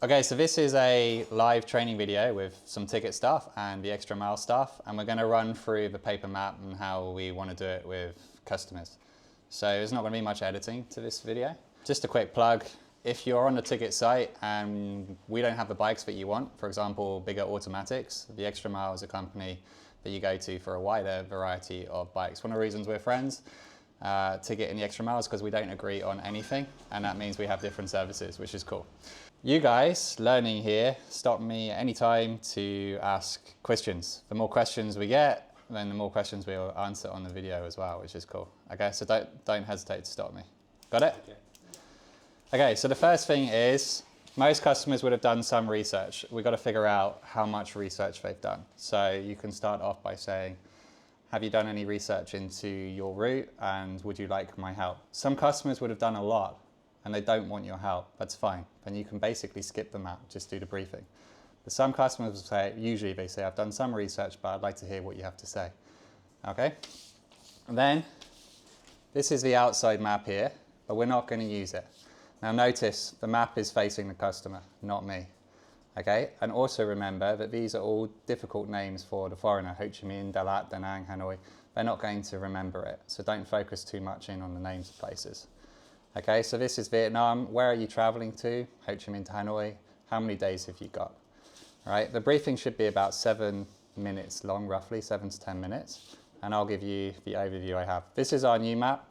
Okay, so this is a live training video with some Tigit stuff and the extra mile stuff, and we're going to run through the paper map and how we want to do it with customers. So there's not going to be much editing to this video. Just a quick plug, if you're on the Tigit site and we don't have the bikes that you want, for example, bigger automatics, the extra mile is a company that you go to for a wider variety of bikes. One of the reasons we're friends, Tigit and the extra mile, is because we don't agree on anything, and that means we have different services, which is cool. You guys learning here, stop me anytime to ask questions. The more questions we get, then the more questions we'll answer on the video as well, which is cool. Okay, so don't hesitate to stop me. Got it? Okay, so the first thing is, most customers would have done some research. We've got to figure out how much research they've done. So you can start off by saying, have you done any research into your route and would you like my help? Some customers would have done a lot and they don't want your help. That's fine. Then you can basically skip them out, just do the briefing. But some customers will say, usually they say, I've done some research, but I'd like to hear what you have to say. Okay? And then, this is the outside map here, but we're not going to use it. Now notice, the map is facing the customer, not me. Okay? And also remember that these are all difficult names for the foreigner. Ho Chi Minh, Dalat, Da Nang, Hanoi. They're not going to remember it. So don't focus too much in on the names of places. Okay, so this is Vietnam. Where are you traveling to? Ho Chi Minh to Hanoi. How many days have you got? All right, the briefing should be about 7 minutes long, roughly 7 to 10 minutes. And I'll give you the overview I have. This is our new map.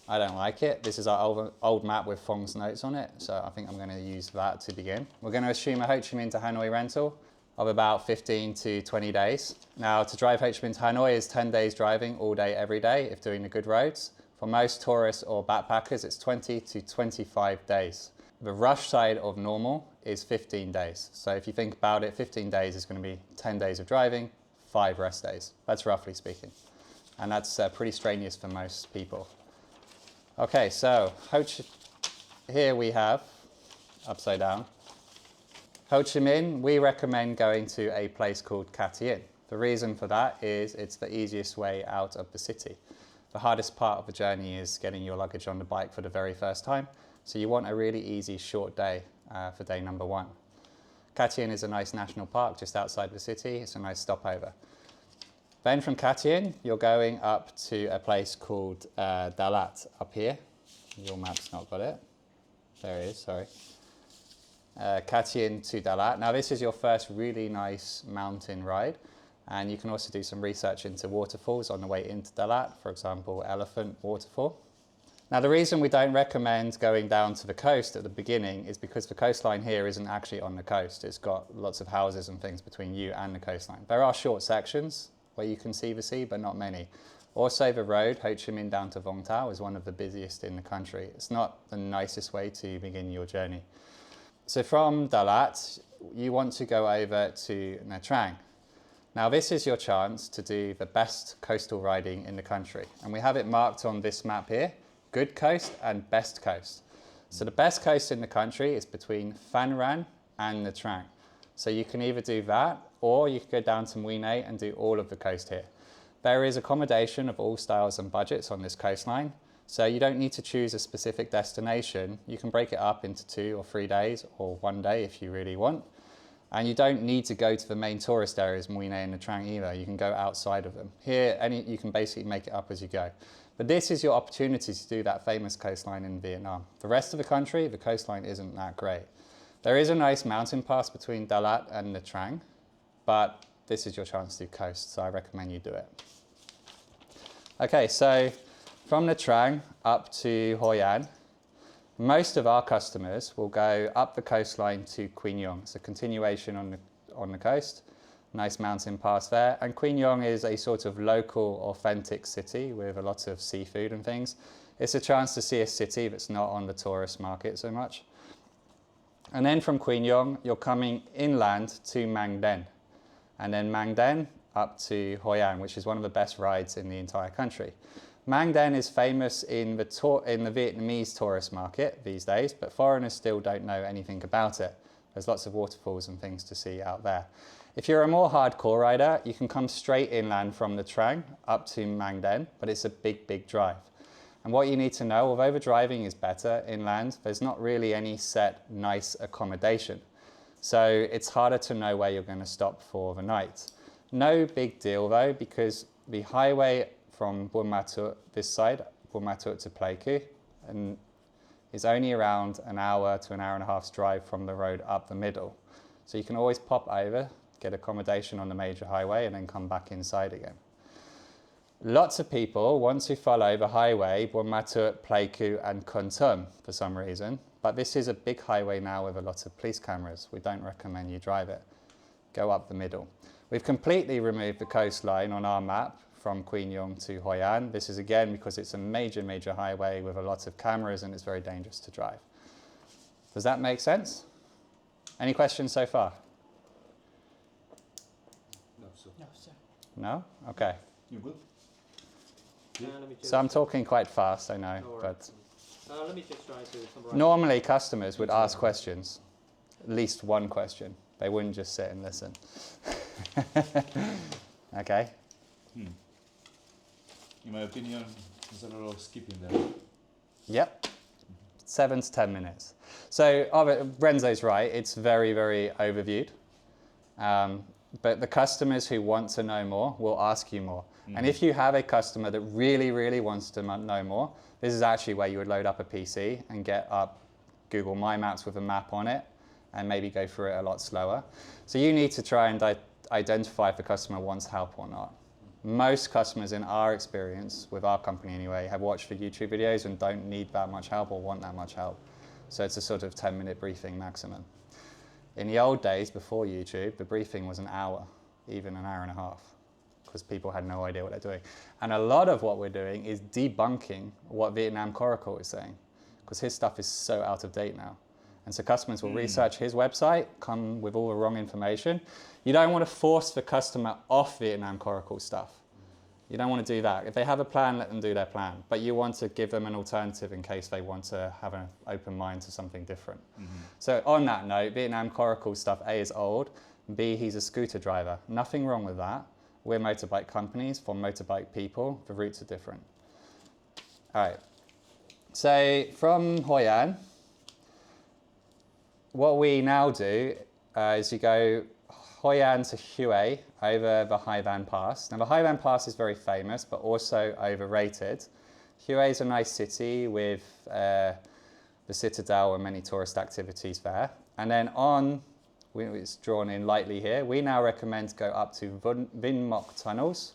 I don't like it. This is our old map with Fong's notes on it. So I think I'm going to use that to begin. We're going to assume a Ho Chi Minh to Hanoi rental of about 15 to 20 days. Now to drive Ho Chi Minh to Hanoi is 10 days driving all day, every day, if doing the good roads. For most tourists or backpackers, it's 20 to 25 days. The rush side of normal is 15 days. So if you think about it, 15 days is going to be 10 days of driving, 5 rest days. That's roughly speaking. And that's pretty strenuous for most people. Okay, so here we have, upside down, Ho Chi Minh, we recommend going to a place called Cat Tien. The reason for that is it's the easiest way out of the city. The hardest part of the journey is getting your luggage on the bike for the very first time. So you want a really easy, short day for day number 1. Cat Tien is a nice national park just outside the city. It's a nice stopover. Then from Cat Tien, you're going up to a place called Dalat up here. Your map's not got it. There it is, sorry. Cat Tien to Dalat. Now this is your first really nice mountain ride. And you can also do some research into waterfalls on the way into Dalat, for example, Elephant Waterfall. Now the reason we don't recommend going down to the coast at the beginning is because the coastline here isn't actually on the coast. It's got lots of houses and things between you and the coastline. There are short sections where you can see the sea, but not many. Also the road, Ho Chi Minh down to Vung Tau, is one of the busiest in the country. It's not the nicest way to begin your journey. So from Dalat, you want to go over to Nha Trang. Now this is your chance to do the best coastal riding in the country. And we have it marked on this map here, good coast and best coast. So the best coast in the country is between Phan Rang and Nha Trang. So you can either do that or you could go down to Mui Ne and do all of the coast here. There is accommodation of all styles and budgets on this coastline. So you don't need to choose a specific destination. You can break it up into 2 or 3 days or 1 day if you really want. And you don't need to go to the main tourist areas, Mui Ne and Nha Trang either. You can go outside of them. Here, you can basically make it up as you go. But this is your opportunity to do that famous coastline in Vietnam. The rest of the country, the coastline isn't that great. There is a nice mountain pass between Dalat and Nha Trang, but this is your chance to do coast, so I recommend you do it. Okay, so from Nha Trang up to Hoi An, most of our customers will go up the coastline to Quy Nhon. It's a continuation on the coast. Nice mountain pass there. And Quy Nhon is a sort of local, authentic city with a lot of seafood and things. It's a chance to see a city that's not on the tourist market so much. And then from Quy Nhon, you're coming inland to Mang Den. And then Mang Den up to Hoi An, which is one of the best rides in the entire country. Mang Den is famous in the Vietnamese tourist market these days, but foreigners still don't know anything about it. There's lots of waterfalls and things to see out there. If you're a more hardcore rider, you can come straight inland from Nha Trang up to Mang Den, but it's a big, big drive. And what you need to know, although the driving is better inland, there's not really any set nice accommodation. So it's harder to know where you're going to stop for the night. No big deal though, because the highway from Buôn Ma Thuột, this side, Buôn Ma Thuột to Pleiku, and is only around an hour to an hour and a half's drive from the road up the middle. So you can always pop over, get accommodation on the major highway, and then come back inside again. Lots of people want to follow the highway, Buôn Ma Thuột, Pleiku and Kon Tum for some reason, but this is a big highway now with a lot of police cameras. We don't recommend you drive it. Go up the middle. We've completely removed the coastline on our map from Quy Nhon to Hoi An. This is again because it's a major highway with a lot of cameras and it's very dangerous to drive. Does that make sense? Any questions so far? No, sir. No, sir. No? Okay. You good? Let me just, So I'm talking quite fast, I know, No but let me just try to summarize. normally customers would ask questions, at least one question. They wouldn't just sit and listen. Okay? In my opinion, there's a lot of skipping there. Yep. 7 to 10 minutes. So Renzo's right, it's very overviewed. But the customers who want to know more will ask you more. And if you have a customer that really wants to know more, this is actually where you would load up a PC and get up Google My Maps with a map on it and maybe go through it a lot slower. So you need to try and identify if the customer wants help or not. Most customers in our experience, with our company anyway, have watched the YouTube videos and don't need that much help or want that much help. So it's a sort of 10-minute briefing maximum. In the old days, before YouTube, the briefing was an hour, even an hour and a half, because people had no idea what they're doing. And a lot of what we're doing is debunking what Vietnam Coracle is saying, because his stuff is so out of date now. And so customers will research his website, come with all the wrong information. You don't want to force the customer off Vietnam Coracle stuff. You don't want to do that. If they have a plan, let them do their plan. But you want to give them an alternative in case they want to have an open mind to something different. So on that note, Vietnam Coracle stuff, A, is old. B, he's a scooter driver. Nothing wrong with that. We're motorbike companies for motorbike people. The routes are different. All right. So from Hoi An, what we now do is you go Hoi An to Hue over the Hai Van Pass. Now the Hai Van Pass is very famous, but also overrated. Hue is a nice city with the citadel and many tourist activities there. And then on, it's drawn in lightly here, we now recommend to go up to Vinh Moc tunnels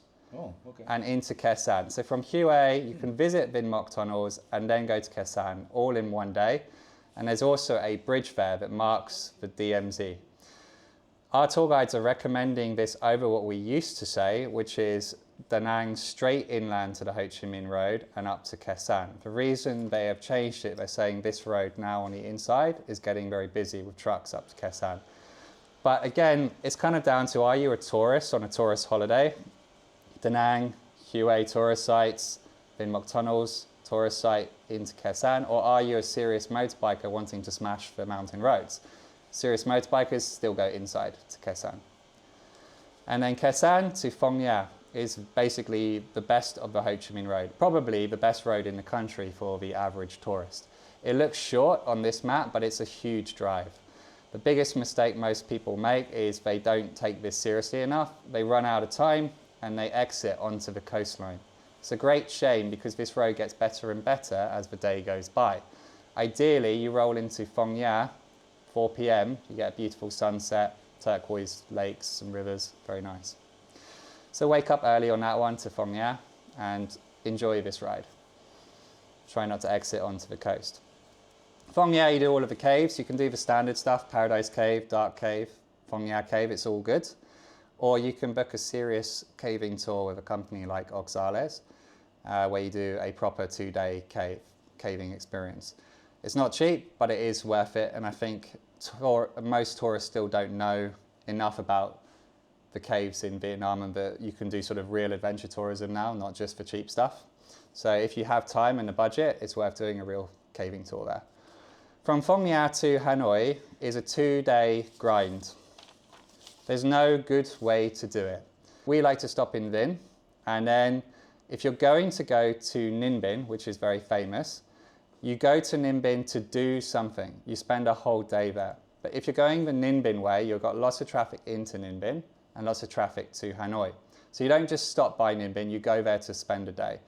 and into Khe Sanh. So from Hue, you can visit Vinh Moc tunnels and then go to Khe Sanh all in one day. And there's also a bridge there that marks the DMZ. Our tour guides are recommending this over what we used to say, which is Da Nang straight inland to the Ho Chi Minh Road and up to Khe Sanh. The reason they have changed it, they're saying this road now on the inside is getting very busy with trucks up to Khe Sanh. But again, it's kind of down to, are you a tourist on a tourist holiday? Da Nang, Hue tourist sites, Vinh Moc tunnels, tourist site into Khe Sanh, or are you a serious motorbiker wanting to smash the mountain roads? Serious motorbikers still go inside to Khe Sanh. And then Khe Sanh to Phong Nha is basically the best of the Ho Chi Minh Road, probably the best road in the country for the average tourist. It looks short on this map, but it's a huge drive. The biggest mistake most people make is they don't take this seriously enough. They run out of time and they exit onto the coastline. It's a great shame because this road gets better and better as the day goes by. Ideally, you roll into Phong Nha, 4 p.m, you get a beautiful sunset, turquoise lakes and rivers, very nice. So wake up early on that one to Phong Nha and enjoy this ride. Try not to exit onto the coast. Phong Nha, you do all of the caves. You can do the standard stuff, Paradise Cave, Dark Cave, Phong Nha Cave, it's all good. Or you can book a serious caving tour with a company like Oxales, where you do a proper 2-day caving experience. It's not cheap, but it is worth it. And I think most tourists still don't know enough about the caves in Vietnam and that you can do sort of real adventure tourism now, not just for cheap stuff. So if you have time and a budget, it's worth doing a real caving tour there. From Phong Nha to Hanoi is a 2-day grind. There's no good way to do it. We like to stop in Vinh, and then if you're going to go to Ninh Binh, which is very famous, you go to Ninh Binh to do something. You spend a whole day there. But if you're going the Ninh Binh way, you've got lots of traffic into Ninh Binh and lots of traffic to Hanoi. So you don't just stop by Ninh Binh, you go there to spend a day.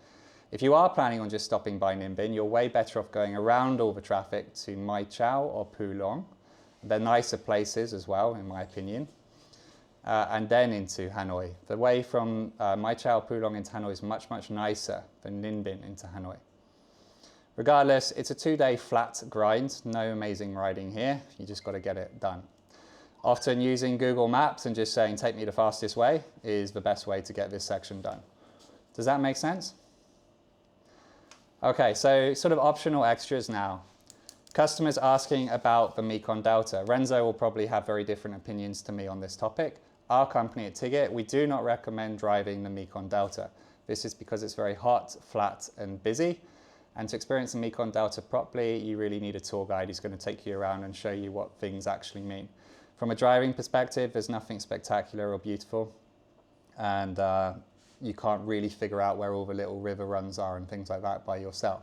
If you are planning on just stopping by Ninh Binh, you're way better off going around all the traffic to Mai Chau or Phu Long. They're nicer places as well, in my opinion. And then into Hanoi. The way from Mai Chau, Phu Long into Hanoi is much, much nicer than Ninh Binh into Hanoi. Regardless, it's a 2-day flat grind, no amazing riding here, you just got to get it done. Often using Google Maps and just saying, take me the fastest way, is the best way to get this section done. Does that make sense? Okay, so sort of optional extras now. Customers asking about the Mekong Delta. Renzo will probably have very different opinions to me on this topic. Our company at Tigit, we do not recommend driving the Mekong Delta. This is because it's very hot, flat and busy. And to experience the Mekong Delta properly, you really need a tour guide who's going to take you around and show you what things actually mean. From a driving perspective, there's nothing spectacular or beautiful. And you can't really figure out where all the little river runs are and things like that by yourself.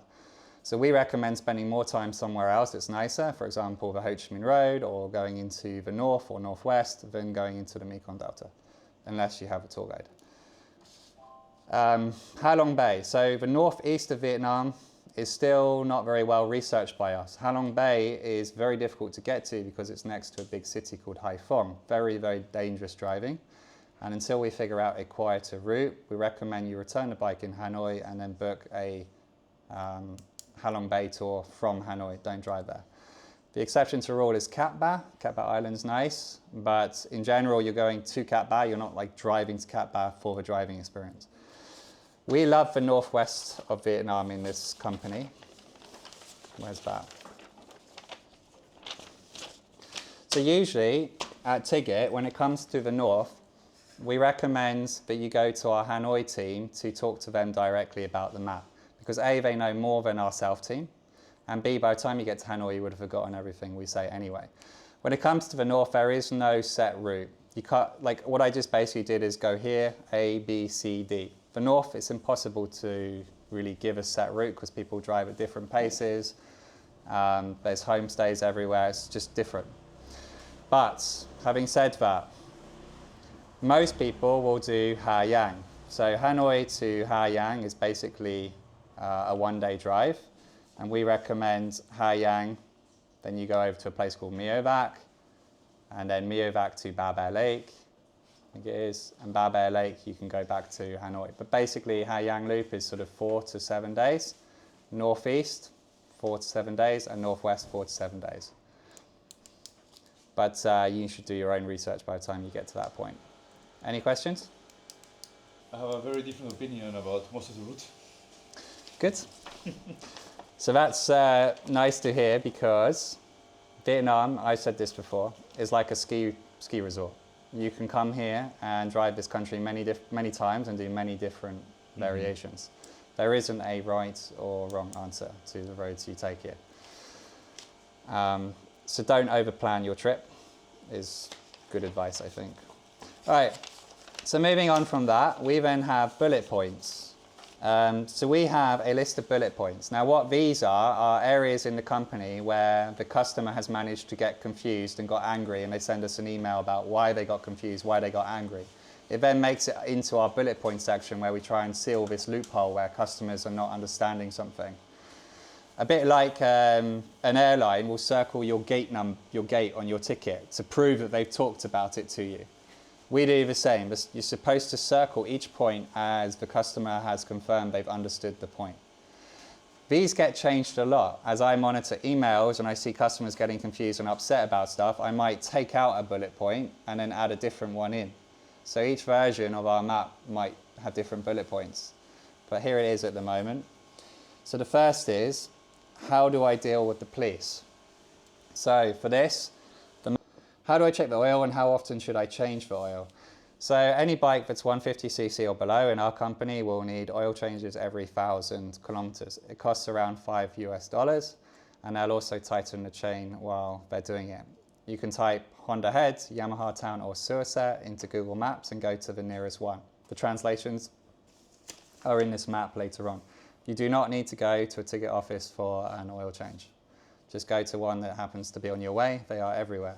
So we recommend spending more time somewhere else that's nicer, for example, the Ho Chi Minh Road or going into the north or northwest than going into the Mekong Delta, unless you have a tour guide. Ha Long Bay. So the northeast of Vietnam is still not very well researched by us. Ha Long Bay is very difficult to get to because it's next to a big city called Hai Phong. Very, very dangerous driving. And until we figure out a quieter route, we recommend you return the bike in Hanoi and then book a Ha Long Bay tour from Hanoi. Don't drive there. The exception to the rule is Cat Ba. Cat Ba Island's nice, but in general, you're going to Cat Ba. You're not like driving to Cat Ba for the driving experience. We love the northwest of Vietnam in this company. Where's that? So usually at Tigit, when it comes to the north, we recommend that you go to our Hanoi team to talk to them directly about the map. Because A, they know more than our self-team, and B, by the time you get to Hanoi, you would have forgotten everything we say anyway. When it comes to the north, there is no set route. You can't, like what I just basically did is go here, A, B, C, D. The north, it's impossible to really give a set route because people drive at different paces. There's homestays everywhere, it's just different. But having said that, most people will do Ha Giang. So Hanoi to Ha Giang is basically a 1-day drive, and we recommend Ha Giang, then you go over to a place called Mio Vac, and then Mio Vac to Ba Ba Lake, I think it is, and Ba Ba Lake you can go back to Hanoi. But basically Ha Giang Loop is sort of 4 to 7 days, northeast 4 to 7 days, and northwest 4 to 7 days. But you should do your own research by the time you get to that point. Any questions? I have a very different opinion about most of the route. Good. So that's nice to hear because Vietnam, I said this before, is like a ski resort. You can come here and drive this country many times and do many different variations. There isn't a right or wrong answer to the roads you take here. So don't overplan your trip is good advice, I think. All right, so moving on from that, we then have bullet points. So we have a list of bullet points. Now what these are areas in the company where the customer has managed to get confused and got angry, and they send us an email about why they got confused, why they got angry. It then makes it into our bullet point section where we try and seal this loophole where customers are not understanding something. A bit like an airline will circle your gate on your ticket to prove that they've talked about it to you. We do the same. You're supposed to circle each point as the customer has confirmed they've understood the point. These get changed a lot. As I monitor emails and I see customers getting confused and upset about stuff, I might take out a bullet point and then add a different one in. So each version of our map might have different bullet points. But here it is at the moment. So the first is, how do I deal with the police? So for this, how do I check the oil and how often should I change the oil? So any bike that's 150cc or below in our company will need oil changes every 1,000 kilometers. It costs around $5 and they'll also tighten the chain while they're doing it. You can type Honda Head, Yamaha Town or Suicet into Google Maps and go to the nearest one. The translations are in this map later on. You do not need to go to a ticket office for an oil change. Just go to one that happens to be on your way. They are everywhere.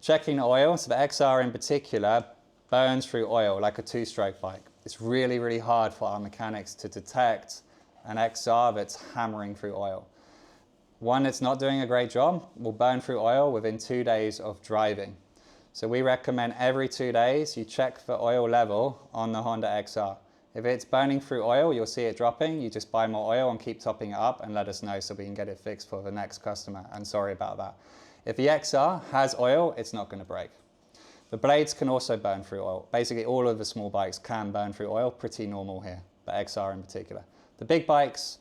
Checking the oil, so the XR in particular burns through oil like a two-stroke bike. It's really, really hard for our mechanics to detect an XR that's hammering through oil. One that's not doing a great job will burn through oil within 2 days of driving. So we recommend every 2 days you check the oil level on the Honda XR. If it's burning through oil, you'll see it dropping. You just buy more oil and keep topping it up and let us know so we can get it fixed for the next customer. And sorry about that. If the XR has oil, it's not going to break. The blades can also burn through oil. Basically, all of the small bikes can burn through oil. Pretty normal here, the XR in particular. The big bikes,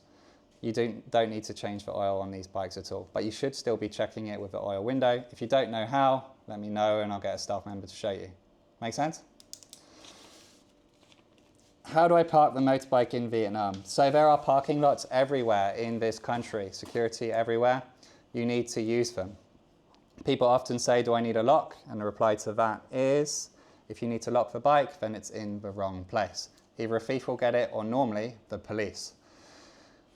you don't need to change the oil on these bikes at all, but you should still be checking it with the oil window. If you don't know how, let me know and I'll get a staff member to show you. Make sense? How do I park the motorbike in Vietnam? So there are parking lots everywhere in this country, security everywhere. You need to use them. People often say, do I need a lock? And the reply to that is, if you need to lock the bike, then it's in the wrong place. Either a thief will get it or normally the police.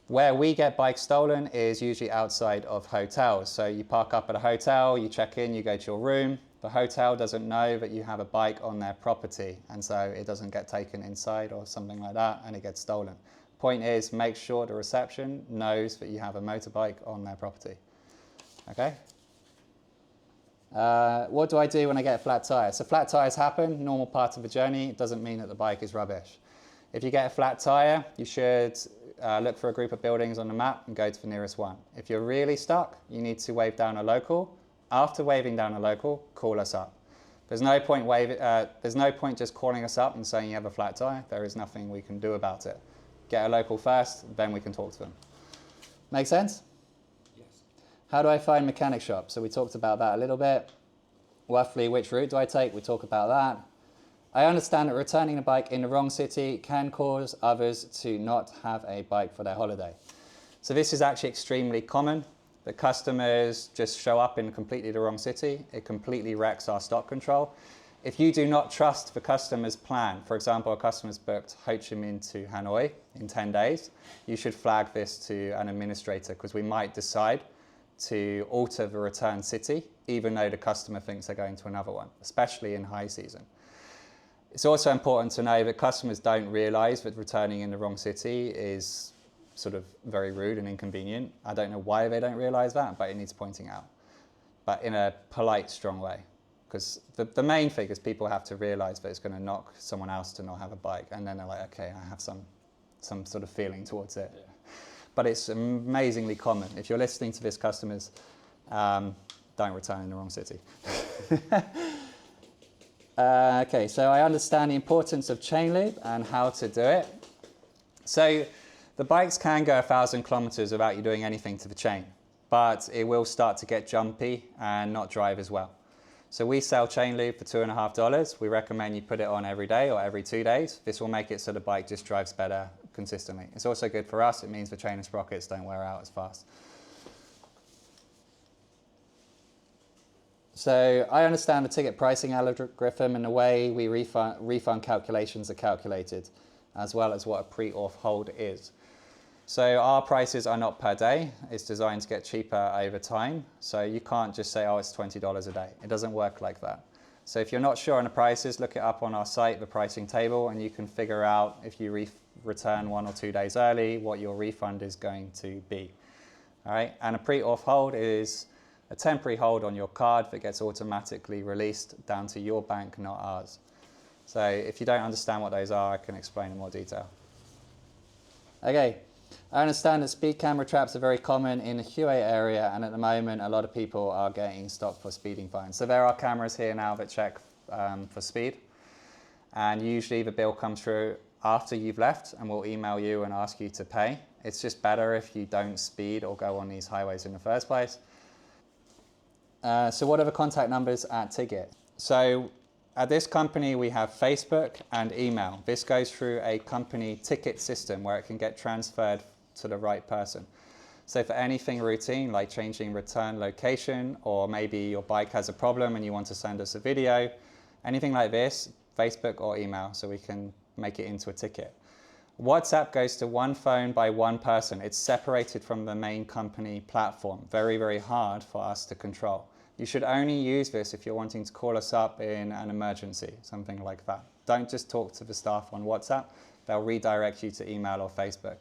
Where we get bikes stolen is usually outside of hotels. So you park up at a hotel, you check in, you go to your room. The hotel doesn't know that you have a bike on their property, and so it doesn't get taken inside or something like that, and it gets stolen. Point is, make sure the reception knows that you have a motorbike on their property. Okay? What do I do when I get a flat tire? So flat tires happen, normal part of the journey. It doesn't mean that the bike is rubbish. If you get a flat tire, you should look for a group of buildings on the map and go to the nearest one. If you're really stuck, you need to wave down a local. After waving down a local, call us up. There's no point just calling us up and saying you have a flat tire. There is nothing we can do about it. Get a local first, then we can talk to them. Make sense? Yes. How do I find mechanic shops? So we talked about that a little bit. Roughly, which route do I take? We talk about that. I understand that returning a bike in the wrong city can cause others to not have a bike for their holiday. So this is actually extremely common. The customers just show up in completely the wrong city. It completely wrecks our stock control. If you do not trust the customer's plan, for example, a customer's booked Ho Chi Minh to Hanoi in 10 days, you should flag this to an administrator because we might decide to alter the return city, even though the customer thinks they're going to another one, especially in high season. It's also important to know that customers don't realize that returning in the wrong city is sort of very rude and inconvenient. I don't know why they don't realize that, but it needs pointing out, but in a polite, strong way. Because the main thing is people have to realize that it's going to knock someone else to not have a bike, and then they're like, okay, I have some sort of feeling towards it. Yeah. But it's amazingly common. If you're listening to this, customers, don't return in the wrong city. Okay, so I understand the importance of chain lube and how to do it. So the bikes can go 1,000 kilometers without you doing anything to the chain, but it will start to get jumpy and not drive as well. So we sell chain lube for $2.50. We recommend you put it on every day or every 2 days. This will make it so the bike just drives better consistently. It's also good for us. It means the chain and sprockets don't wear out as fast. So I understand the ticket pricing algorithm and the way we refund calculations are calculated, as well as what a pre-auth hold is. So our prices are not per day. It's designed to get cheaper over time. So you can't just say, oh, it's $20 a day. It doesn't work like that. So if you're not sure on the prices, look it up on our site, the pricing table, and you can figure out if you return 1 or 2 days early, what your refund is going to be. All right, and a pre-auth hold is a temporary hold on your card that gets automatically released down to your bank, not ours. So if you don't understand what those are, I can explain in more detail. Okay, I understand that speed camera traps are very common in the QA area, and at the moment a lot of people are getting stopped for speeding fines. So there are cameras here now that check for speed, and usually the bill comes through after you've left and we'll email you and ask you to pay. It's just better if you don't speed or go on these highways in the first place. So what are the contact numbers at Tigit? So at this company, we have Facebook and email. This goes through a company ticket system where it can get transferred to the right person. So for anything routine, like changing return location, or maybe your bike has a problem and you want to send us a video, anything like this, Facebook or email, so we can make it into a ticket. WhatsApp goes to one phone by one person. It's separated from the main company platform. Very, very hard for us to control. You should only use this if you're wanting to call us up in an emergency, something like that. Don't just talk to the staff on WhatsApp. They'll redirect you to email or Facebook.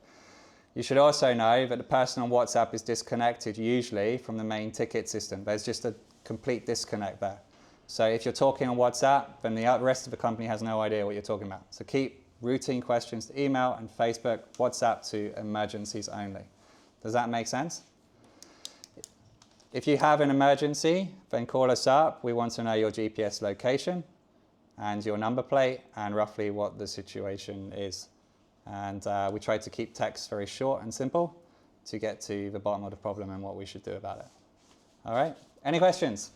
You should also know that the person on WhatsApp is disconnected usually from the main ticket system. There's just a complete disconnect there. So if you're talking on WhatsApp, then the rest of the company has no idea what you're talking about. So keep routine questions to email and Facebook, WhatsApp to emergencies only. Does that make sense? If you have an emergency, then call us up. We want to know your GPS location and your number plate and roughly what the situation is. And we try to keep text very short and simple to get to the bottom of the problem and what we should do about it. All right, any questions?